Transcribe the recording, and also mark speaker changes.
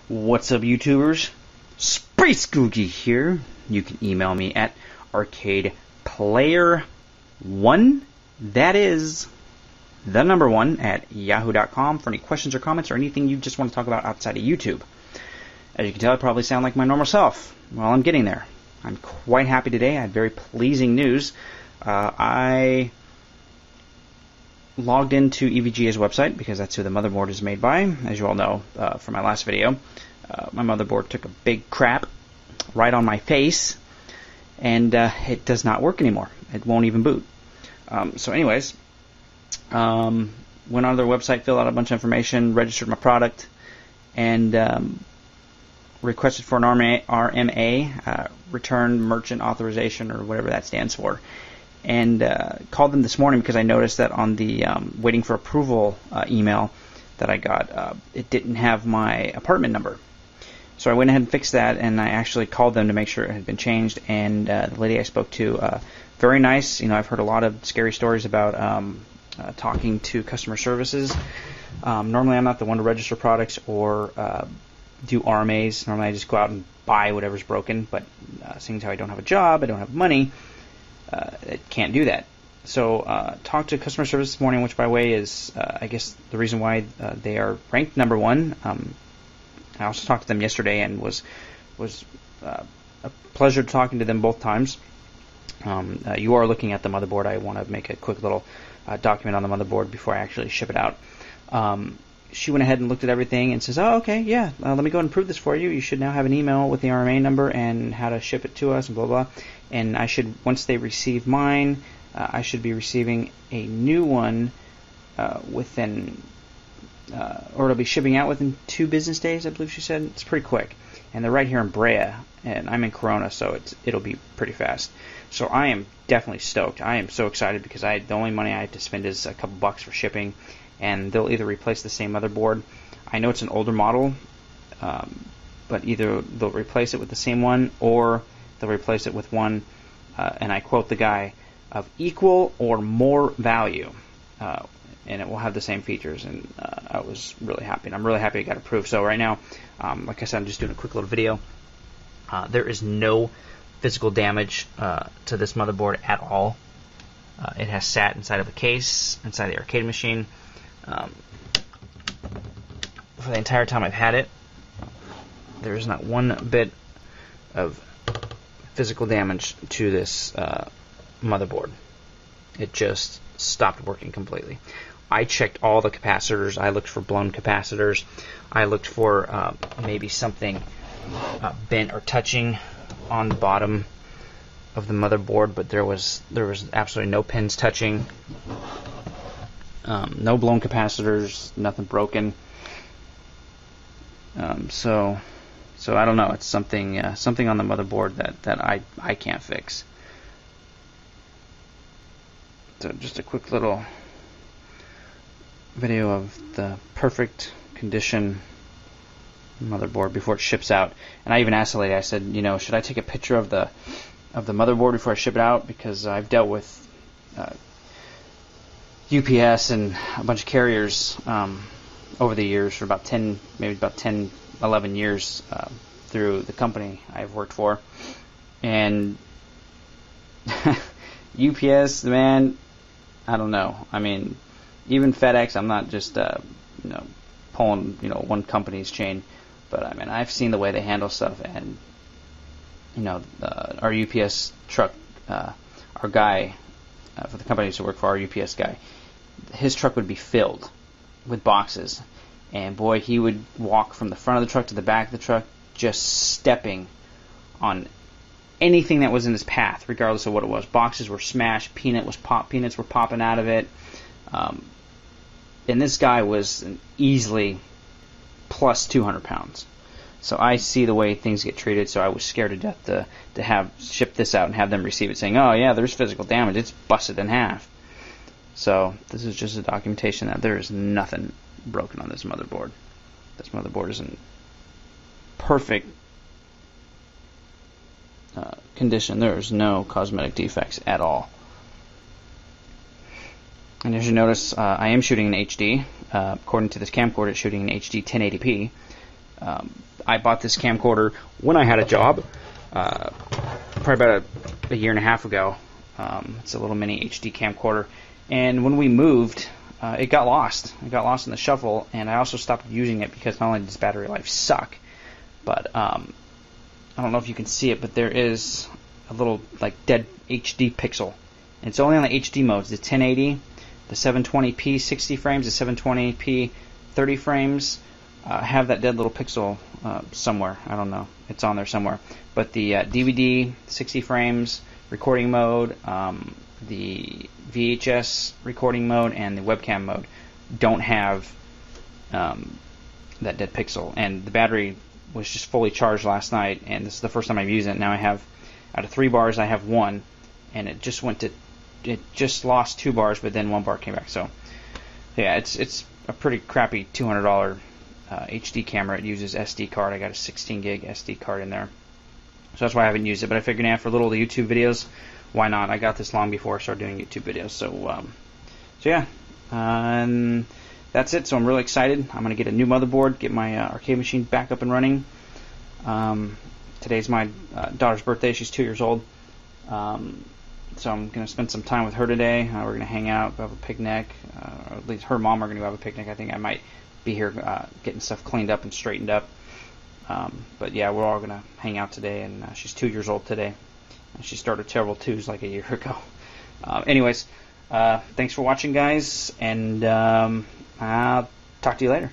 Speaker 1: What's up, YouTubers? Spacegoogie here. You can email me at arcadeplayer1, that is the number 1, at yahoo.com for any questions or comments or anything you just want to talk about outside of YouTube. As you can tell, I probably sound like my normal self. Well, I'm getting there. I'm quite happy today. I had very pleasing news. I logged into EVGA's website because that's who the motherboard is made by. As you all know from my last video, my motherboard took a big crap right on my face, and it does not work anymore. It won't even boot. So anyways, went on their website, filled out a bunch of information, registered my product, and requested for an RMA, Return Merchant Authorization, or whatever that stands for. And called them this morning because I noticed that on the waiting for approval email that I got, it didn't have my apartment number. So I went ahead and fixed that, and I actually called them to make sure it had been changed. And the lady I spoke to, very nice. You know, I've heard a lot of scary stories about talking to customer services. Normally I'm not the one to register products or do RMAs. Normally I just go out and buy whatever's broken. But seeing as how I don't have a job, I don't have money, it can't do that. So talked to customer service this morning, which by the way is I guess the reason why they are ranked number 1. I also talked to them yesterday and was a pleasure talking to them both times. You are looking at the motherboard. I want to make a quick little document on the motherboard before I actually ship it out. She went ahead and looked at everything and says, oh, okay, yeah, let me go and prove this for you. You should now have an email with the RMA number and how to ship it to us and blah, blah. And I should, once they receive mine, I should be receiving a new one within, or it'll be shipping out within 2 business days, I believe she said. It's pretty quick. And they're right here in Brea, and I'm in Corona, so it'll be pretty fast. So I am definitely stoked. I am so excited because the only money I have to spend is a couple bucks for shipping, and they'll either replace the same motherboard. I know it's an older model, but either they'll replace it with the same one or they'll replace it with one, and I quote the guy, of equal or more value, and it will have the same features. And I was really happy, and I'm really happy it got approved. So right now, like I said, I'm just doing a quick little video. There is no physical damage to this motherboard at all. It has sat inside of a case, inside the arcade machine, for the entire time I've had it. There is not one bit of physical damage to this motherboard. It just stopped working completely. I checked all the capacitors. I looked for blown capacitors. I looked for maybe something bent or touching on the bottom of the motherboard, but there was absolutely no pins touching, no blown capacitors, nothing broken. So I don't know. It's something on the motherboard that I can't fix. So just a quick little video of the perfect condition motherboard before it ships out. And I even asked the lady, I said, you know, should I take a picture of the motherboard before I ship it out? Because I've dealt with UPS and a bunch of carriers over the years for about 10, 11 years through the company I've worked for. And UPS, man, I don't know. I mean, even FedEx, I'm not just pulling one company's chain, but I mean, I've seen the way they handle stuff. And our UPS truck, our guy for the company to work for, our UPS guy, his truck would be filled with boxes, and boy, he would walk from the front of the truck to the back of the truck, just stepping on anything that was in his path, regardless of what it was. Boxes were smashed, peanuts were popping out of it, and this guy was easily plus 200 pounds. So I see the way things get treated, so I was scared to death to have ship this out and have them receive it saying, oh yeah, there's physical damage, it's busted in half. So this is just a documentation that there is nothing broken on this motherboard. This motherboard is in perfect condition. There is no cosmetic defects at all. And as you notice, I am shooting in HD. According to this camcorder, it's shooting in HD 1080p. I bought this camcorder when I had a job, probably about a year and a half ago. It's a little mini HD camcorder, and when we moved, it got lost. It got lost in the shuffle, and I also stopped using it because not only does battery life suck, but I don't know if you can see it, but there is a little like dead HD pixel. And it's only on the HD modes, the 1080, the 720p 60 frames, the 720p 30 frames have that dead little pixel somewhere. I don't know. It's on there somewhere. But the DVD 60 frames recording mode, the VHS recording mode, and the webcam mode don't have that dead pixel. And the battery was just fully charged last night, and this is the first time I've used it. Now I have, out of 3 bars, I have 1, and it just lost 2 bars, but then 1 bar came back. So yeah, it's a pretty crappy $200 HD camera. It uses SD card. I got a 16 gig SD card in there, so that's why I haven't used it. But I figured now for little YouTube videos, why not? I got this long before I started doing YouTube videos. So yeah, and that's it. So I'm really excited. I'm gonna get a new motherboard, get my arcade machine back up and running. Today's my daughter's birthday. She's 2 years old. So I'm going to spend some time with her today. We're going to hang out, go have a picnic. Or at least her mom are going to go have a picnic. I think I might be here getting stuff cleaned up and straightened up. But yeah, we're all going to hang out today. And she's 2 years old today. And she started terrible twos like a year ago. Anyways, thanks for watching, guys. And I'll talk to you later.